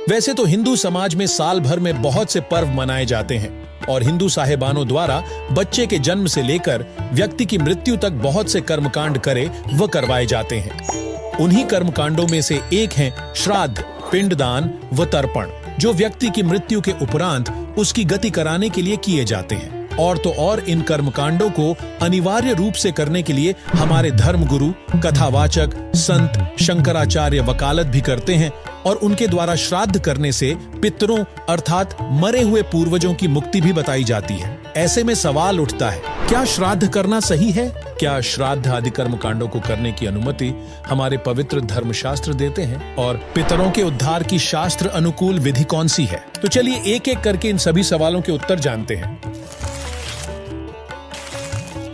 वैसे तो हिंदू समाज में साल भर में बहुत से पर्व मनाए जाते हैं और हिंदू साहेबानों द्वारा बच्चे के जन्म से लेकर व्यक्ति की मृत्यु तक बहुत से कर्मकांड करे व करवाए जाते हैं। उन्हीं कर्मकांडों में से एक है श्राद्ध, पिंडदान व तर्पण, जो व्यक्ति की मृत्यु के उपरांत उसकी गति कराने के लिए किए जाते हैं। और तो और इन कर्मकांडों को अनिवार्य रूप से करने के लिए हमारे धर्मगुरु, कथावाचक, संत, शंकराचार्य वकालत भी करते हैं और उनके द्वारा श्राद्ध करने से पितरों अर्थात मरे हुए पूर्वजों की मुक्ति भी बताई जाती है। ऐसे में सवाल उठता है, क्या श्राद्ध करना सही है? क्या श्राद्ध आदि कर्मकांडों को करने की अनुमति हमारे पवित्र धर्मशास्त्र देते हैं? और पितरों के उद्धार की शास्त्र अनुकूल विधि कौन सी है? तो चलिए एक एक करके इन सभी सवालों के उत्तर जानते हैं।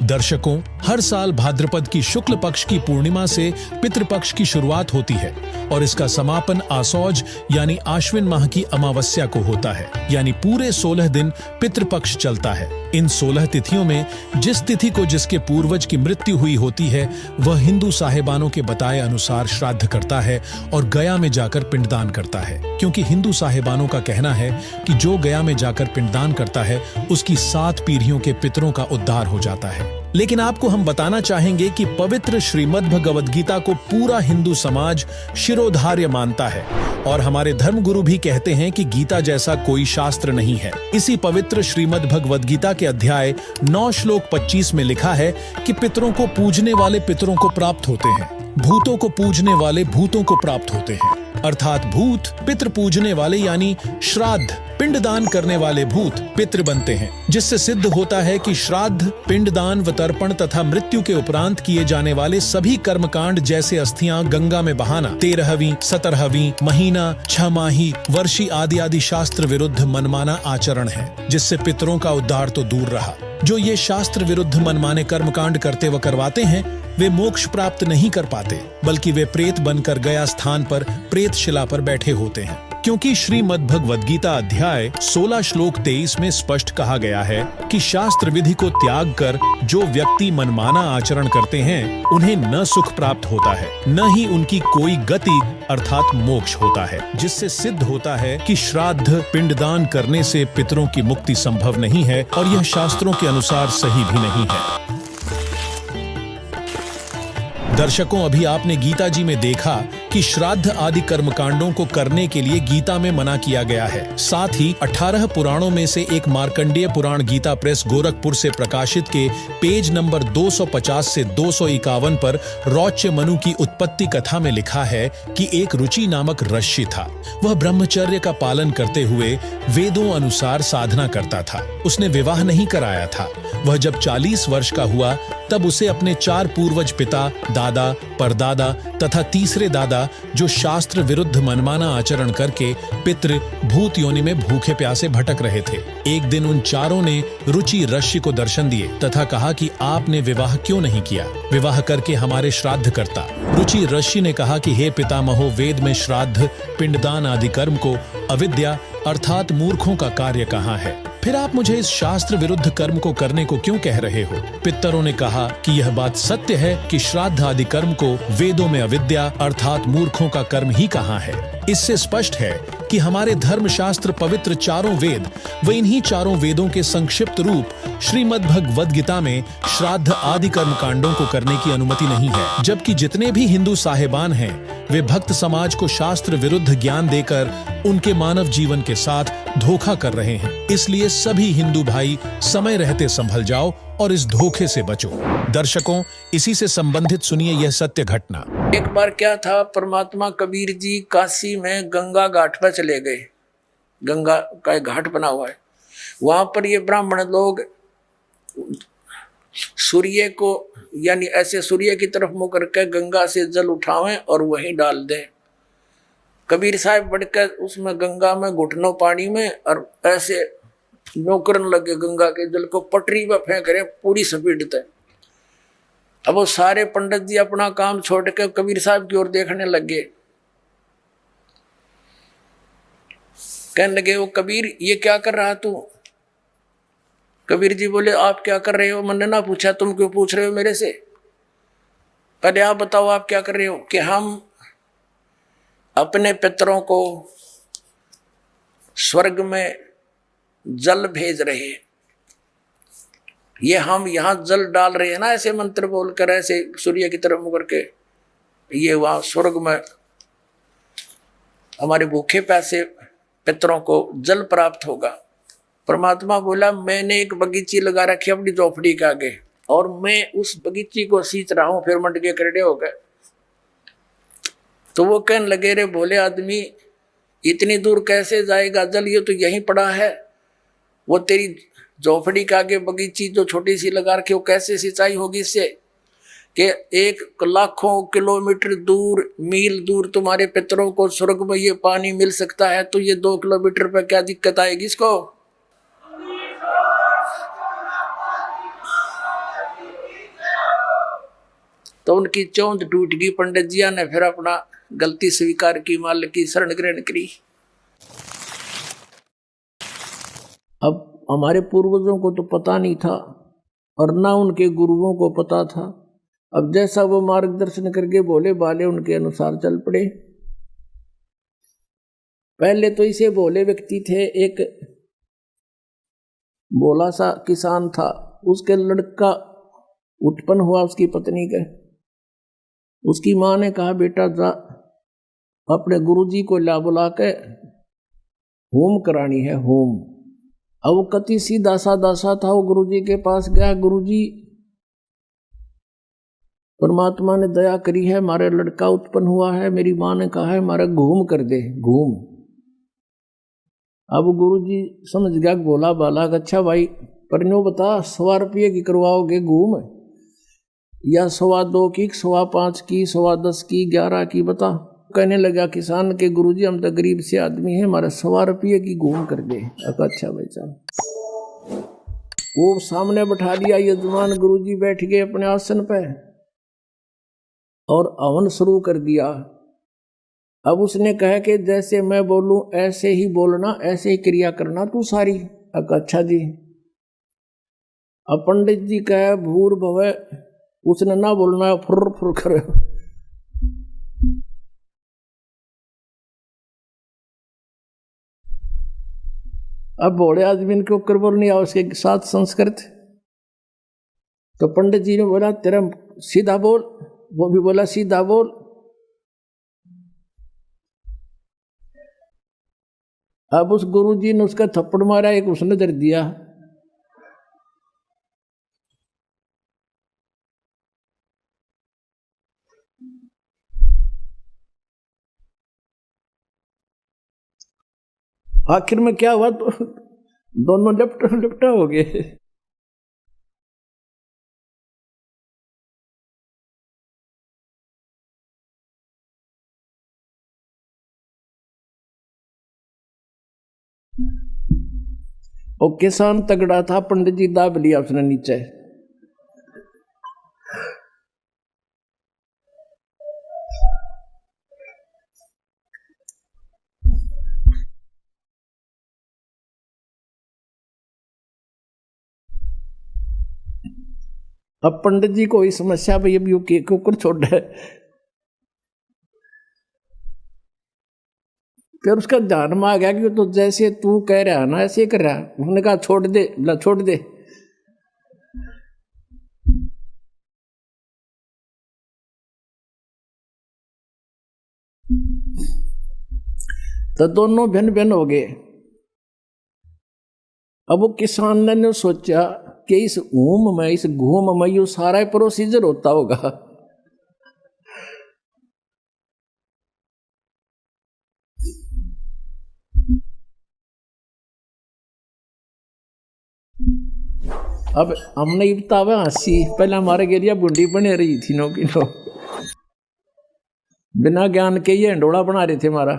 दर्शकों, हर साल भाद्रपद की शुक्ल पक्ष की पूर्णिमा से पितृपक्ष की शुरुआत होती है और इसका समापन आसौज यानी आश्विन माह की अमावस्या को होता है, यानी पूरे 16 दिन पितृपक्ष चलता है। इन 16 तिथियों में जिस तिथि को जिसके पूर्वज की मृत्यु हुई होती है वह हिंदू साहेबानों के बताए अनुसार श्राद्ध करता है और गया में जाकर पिंडदान करता है, क्योंकि हिंदू साहेबानों का कहना है कि जो गया में जाकर पिंडदान करता है उसकी 7 पीढ़ियों के पितरों का उद्धार हो जाता है। लेकिन आपको हम बताना चाहेंगे कि पवित्र श्रीमद् भगवद गीता को पूरा हिंदू समाज शिरोधार्य मानता है और हमारे धर्मगुरु भी कहते हैं कि गीता जैसा कोई शास्त्र नहीं है। इसी पवित्र श्रीमद् भगवद गीता के अध्याय 9 श्लोक 25 में लिखा है कि पितरों को पूजने वाले पितरों को प्राप्त होते हैं, भूतों को पूजने वाले भूतों को प्राप्त होते हैं। अर्थात भूत पितृ पूजने वाले यानी श्राद्ध पिंडदान करने वाले भूत पितृ बनते हैं, जिससे सिद्ध होता है कि श्राद्ध, पिंडदान व तर्पण तथा मृत्यु के उपरांत किए जाने वाले सभी कर्मकांड जैसे अस्थियां गंगा में बहाना 13वीं, 17वीं, महीना, 6 माही, वर्षी आदि आदि शास्त्र विरुद्ध मनमाना आचरण है, जिससे पितरों का उद्धार तो दूर रहा, जो ये शास्त्र विरुद्ध मनमाने कर्मकांड करते व करवाते हैं वे मोक्ष प्राप्त नहीं कर पाते, बल्कि वे प्रेत बनकर गया स्थान पर प्रेत शिला पर बैठे होते हैं। क्योंकि श्रीमद् भगवद गीता अध्याय 16 श्लोक 23 में स्पष्ट कहा गया है कि शास्त्र विधि को त्याग कर जो व्यक्ति मनमाना आचरण करते हैं उन्हें न सुख प्राप्त होता है, न ही उनकी कोई गति अर्थात मोक्ष होता है, जिससे सिद्ध होता है कि श्राद्ध पिंडदान करने से पितरों की मुक्ति संभव नहीं है और यह शास्त्रों के अनुसार सही भी नहीं है। दर्शकों, अभी आपने गीता जी में देखा कि श्राद्ध आदि कर्मकांडों को करने के लिए गीता में मना किया गया है। साथ ही 18 पुराणों में से एक मार्कंडेय पुराण गीता प्रेस गोरखपुर से प्रकाशित के पेज नंबर 250 से 251 पर रौच्य मनु की उत्पत्ति कथा में लिखा है कि एक रुचि नामक ऋषि था। वह ब्रह्मचर्य का पालन करते हुए वेदों अनुसार साधना करता था। उसने विवाह नहीं कराया था। वह जब 40 वर्ष का हुआ तब उसे अपने 4 पूर्वज पिता, दादा, परदादा तथा तीसरे दादा जो शास्त्र विरुद्ध मनमाना आचरण करके पितृ भूत योनि में भूखे प्यासे भटक रहे थे, एक दिन उन चारों ने रुचि ऋषि को दर्शन दिए तथा कहा कि आपने विवाह क्यों नहीं किया, विवाह करके हमारे श्राद्ध करता। रुचि ऋषि ने कहा कि हे पितामहो, वेद में श्राद्ध, पिंडदान आदि कर्म को अविद्या अर्थात मूर्खों का कार्य कहाँ है? फिर आप मुझे इस शास्त्र विरुद्ध कर्म को करने को क्यों कह रहे हो? पितरों ने कहा कि यह बात सत्य है कि श्राद्ध आदि कर्म को वेदों में अविद्या अर्थात मूर्खों का कर्म ही कहाँ है। इससे स्पष्ट है कि हमारे धर्मशास्त्र पवित्र चारों वेद व इन्हीं चारों वेदों के संक्षिप्त रूप श्रीमद् भगवद गीता में श्राद्ध आदि कर्मकांडों को करने की अनुमति नहीं है, जबकि जितने भी हिंदू साहेबान हैं वे भक्त समाज को शास्त्र विरुद्ध ज्ञान देकर उनके मानव जीवन के साथ धोखा कर रहे हैं। इसलिए सभी हिंदू भाई समय रहते संभल जाओ और इस धोखे से बचो। दर्शकों, इसी से संबंधित सुनिए यह सत्य घटना। एक बार क्या था, परमात्मा कबीर जी काशी में गंगा घाट पर चले गए। गंगा का एक घाट बना हुआ है, वहां पर ये ब्राह्मण लोग सूर्य को यानी ऐसे सूर्य की तरफ मुंह करके गंगा से जल उठावें और वहीं डाल दें। कबीर साहब बढ़कर उसमें गंगा में घुटनों पानी में और ऐसे नौकरन लगे गंगा के जल को पटरी पर फेंक रहे पूरी स्पीड तक। अब वो सारे पंडित जी अपना काम छोड़ के कबीर साहब की ओर देखने लगे। कहने लगे, वो कबीर ये क्या कर रहा तू? कबीर जी बोले, आप क्या कर रहे हो? मैंने ना पूछा, तुम क्यों पूछ रहे हो मेरे से? पहले आप बताओ आप क्या कर रहे हो? कि हम अपने पितरों को स्वर्ग में जल भेज रहे हैं। ये हम यहाँ जल डाल रहे हैं ना, ऐसे मंत्र बोलकर, ऐसे सूर्य की तरफ मुँह करके, ये वहाँ स्वर्ग में हमारे भूखे प्यासे पितरों को जल प्राप्त होगा। परमात्मा बोला मैंने एक बगीची लगा रखी अपनी झोपड़ी के आगे और मैं उस बगीची को सींच रहा हूँ। फिर मंड के करड़े हो गए। तो वो कहने लगे रे भोले आदमी, इतनी दूर कैसे जाएगा जल, ये तो यहीं पड़ा है। वो तेरी झोपड़ी के आगे बगीची जो छोटी सी लगा रखी, वो कैसे सिंचाई होगी इससे कि 1 लाखों किलोमीटर दूर, मील दूर तुम्हारे पितरों को स्वर्ग में ये पानी मिल सकता है, तो ये 2 किलोमीटर पर क्या दिक्कत आएगी इसको। तो उनकी चौंध टूट गई। पंडित जिया ने फिर अपना गलती स्वीकार की, मालिक की शरण ग्रहण करी। अब हमारे पूर्वजों को तो पता नहीं था और ना उनके गुरुओं को पता था। अब जैसा वो मार्गदर्शन करके भोले भाले उनके अनुसार चल पड़े। पहले तो इसे भोले व्यक्ति थे, एक भोला सा किसान था, उसके लड़का उत्पन्न हुआ उसकी पत्नी का। उसकी माँ ने कहा बेटा जा अपने गुरुजी को ला बुला के होम करानी है, होम। अब वो कति सी दासा था, वो गुरुजी के पास गया। गुरुजी परमात्मा ने दया करी है, हमारे लड़का उत्पन्न हुआ है, मेरी माँ ने कहा है हमारा घूम कर दे, घूम। अब गुरुजी समझ गया भोला बाला, अच्छा भाई पर नो बता 100 रुपये की करवाओगे घूम, या 2.25 की, 5.25 की, 10.25 की, 11 की, बता। कहने लगा किसान के गुरुजी हम तो गरीब से आदमी हैं, हमारा 100 रुपये की घूम कर दे। अच्छा भाई साहब, वो सामने बैठा दिया यजमान। गुरुजी बैठ गए अपने आसन पे और हवन शुरू कर दिया। अब उसने कहा कि जैसे मैं बोलूं ऐसे ही बोलना, ऐसे ही क्रिया करना तू सारी। अच्छा जी। अब पंडित जी कहे भूर भवे, उसने ना बोलना फुर फुर करे। अब भोले आदमी को कर बोलनी है उसके साथ संस्कृत। तो पंडित जी ने बोला तेरा सीधा बोल, वो भी बोला सीधा बोल। अब उस गुरुजी ने उसका थप्पड़ मारा, एक उसने दर दिया। आखिर में क्या हुआ, तो दोनों लिपटा हो गए। और किसान तगड़ा था, पंडित जी दाब लिया उसने नीचे। अब पंडित जी को ही समस्या भाई अभी के कुकर छोड़ है। फिर उसका ध्यान में आ गया कि तो जैसे तू कह रहा है ना ऐसे ही कर रहा है। उन्होंने कहा छोड़ दे, बोला छोड़ दे। तो दोनों भिन्न भिन्न हो गए। अब वो किसान ने सोचा कि इस ऊम में, इस घूम में, ये सारा प्रोसीजर होता होगा। अब हमने बतावे हंसी, पहले हमारे गेरिया बुंडी बने रही थी नो की नो, बिना ज्ञान के ये हंडोड़ा बना रहे थे हमारा।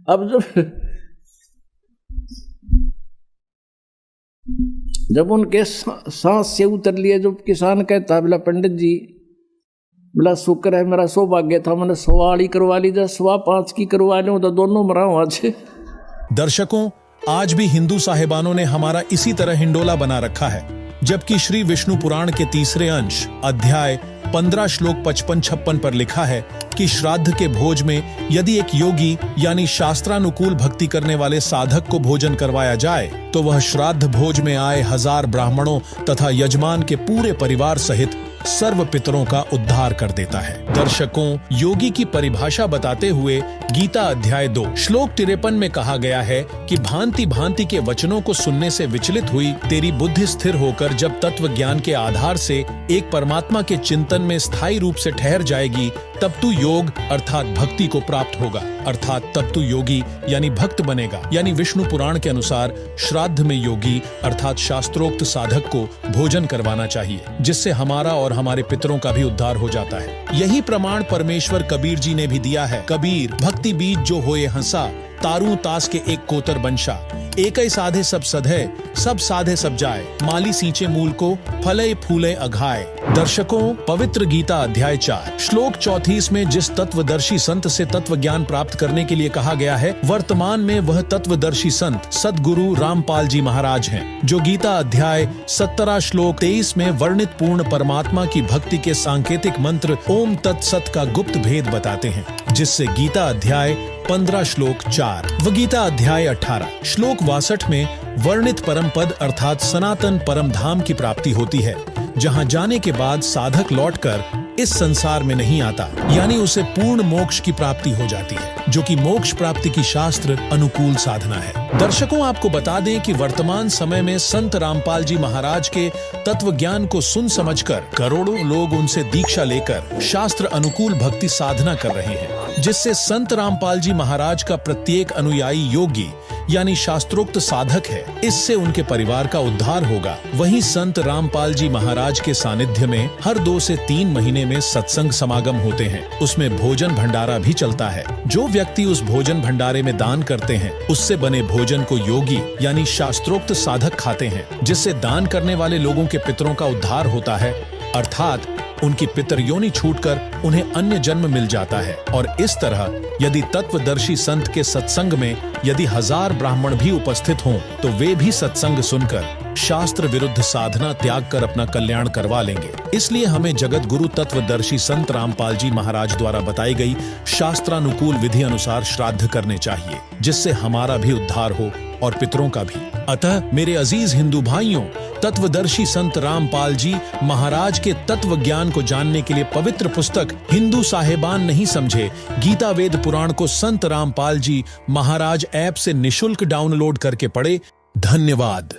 अब जब उनके सांस से उतर लिए, जो किसान कहता बोला पंडित जी, बोला शुक्र है मेरा सौभाग्य था, मैंने 100 करवा ली, जब 5.25 की करवा लूं तो दोनों मरा हूं आज। दर्शकों, आज भी हिंदू साहिबानों ने हमारा इसी तरह हिंडोला बना रखा है, जबकि श्री विष्णु पुराण के 3रे अंश अध्याय 15 श्लोक 55-56 पर लिखा है कि श्राद्ध के भोज में यदि एक योगी यानी शास्त्रानुकूल भक्ति करने वाले साधक को भोजन करवाया जाए तो वह श्राद्ध भोज में आए 1000 ब्राह्मणों तथा यजमान के पूरे परिवार सहित सर्व पितरों का उद्धार कर देता है। दर्शकों, योगी की परिभाषा बताते हुए गीता अध्याय 2 श्लोक 53 में कहा गया है कि भांति भांति के वचनों को सुनने से विचलित हुई तेरी बुद्धि स्थिर होकर जब तत्व ज्ञान के आधार से एक परमात्मा के चिंतन में स्थायी रूप से ठहर जाएगी, तब तू योग अर्थात भक्ति को प्राप्त होगा, अर्थात तब तू योगी यानी भक्त बनेगा। यानी विष्णु पुराण के अनुसार श्राद्ध में योगी अर्थात शास्त्रोक्त साधक को भोजन करवाना चाहिए, जिससे हमारा और हमारे पितरों का भी उद्धार हो जाता है। यही प्रमाण परमेश्वर कबीर जी ने भी दिया है। कबीर भक्ति बीज जो होए हंसा, तारू तास के एक कोतर बंशा, एक ही साधे सब सधे, सब साधे सब जाए, माली सींचे मूल को, फले फूले अघाए। दर्शकों, पवित्र गीता अध्याय 4 श्लोक 34 में जिस तत्वदर्शी संत से तत्व ज्ञान प्राप्त करने के लिए कहा गया है, वर्तमान में वह तत्वदर्शी संत सद्गुरु रामपाल जी महाराज हैं, जो गीता अध्याय 17 श्लोक 23 में वर्णित पूर्ण परमात्मा की भक्ति के सांकेतिक मंत्र ओम तत्सत का गुप्त भेद बताते हैं, जिससे गीता अध्याय 15 श्लोक 4 व गीता अध्याय 18 श्लोक 62 में वर्णित परम पद अर्थात सनातन परम धाम की प्राप्ति होती है, जहां जाने के बाद साधक लौटकर इस संसार में नहीं आता, यानी उसे पूर्ण मोक्ष की प्राप्ति हो जाती है, जो कि मोक्ष प्राप्ति की शास्त्र अनुकूल साधना है। दर्शकों, आपको बता दें कि वर्तमान समय में संत रामपाल जी महाराज के तत्व ज्ञान को सुन समझकर करोड़ों लोग उनसे दीक्षा लेकर शास्त्र अनुकूल भक्ति साधना कर रहे हैं, जिससे संत रामपाल जी महाराज का प्रत्येक अनुयायी योगी यानी शास्त्रोक्त साधक है। इससे उनके परिवार का उद्धार होगा। वहीं संत रामपाल जी महाराज के सानिध्य में हर 2 से 3 महीने में सत्संग समागम होते हैं। उसमें भोजन भंडारा भी चलता है। जो व्यक्ति उस भोजन भंडारे में दान करते हैं, उससे बने भोजन को योगी यानी शास्त्रोक्त साधक खाते हैं, जिससे दान करने वाले लोगों के पितरों का उद्धार होता है, अर्थात उनकी पितर योनि छूटकर उन्हें अन्य जन्म मिल जाता है। और इस तरह यदि तत्वदर्शी संत के सत्संग में यदि 1000 ब्राह्मण भी उपस्थित हों, तो वे भी सत्संग सुनकर शास्त्र विरुद्ध साधना त्याग कर अपना कल्याण करवा लेंगे। इसलिए हमें जगत गुरु तत्वदर्शी संत रामपाल जी महाराज द्वारा बताई गई शास्त्रानुकूल विधि अनुसार श्राद्ध करने चाहिए, जिससे हमारा भी उद्धार हो और पितरों का भी। अतः मेरे अजीज हिंदू भाइयों, तत्वदर्शी संत रामपाल जी महाराज के तत्व ज्ञान को जानने के लिए पवित्र पुस्तक हिंदू साहेबान नहीं समझे गीता वेद पुराण को संत रामपाल जी महाराज ऐप से निशुल्क डाउनलोड करके पढ़े। धन्यवाद।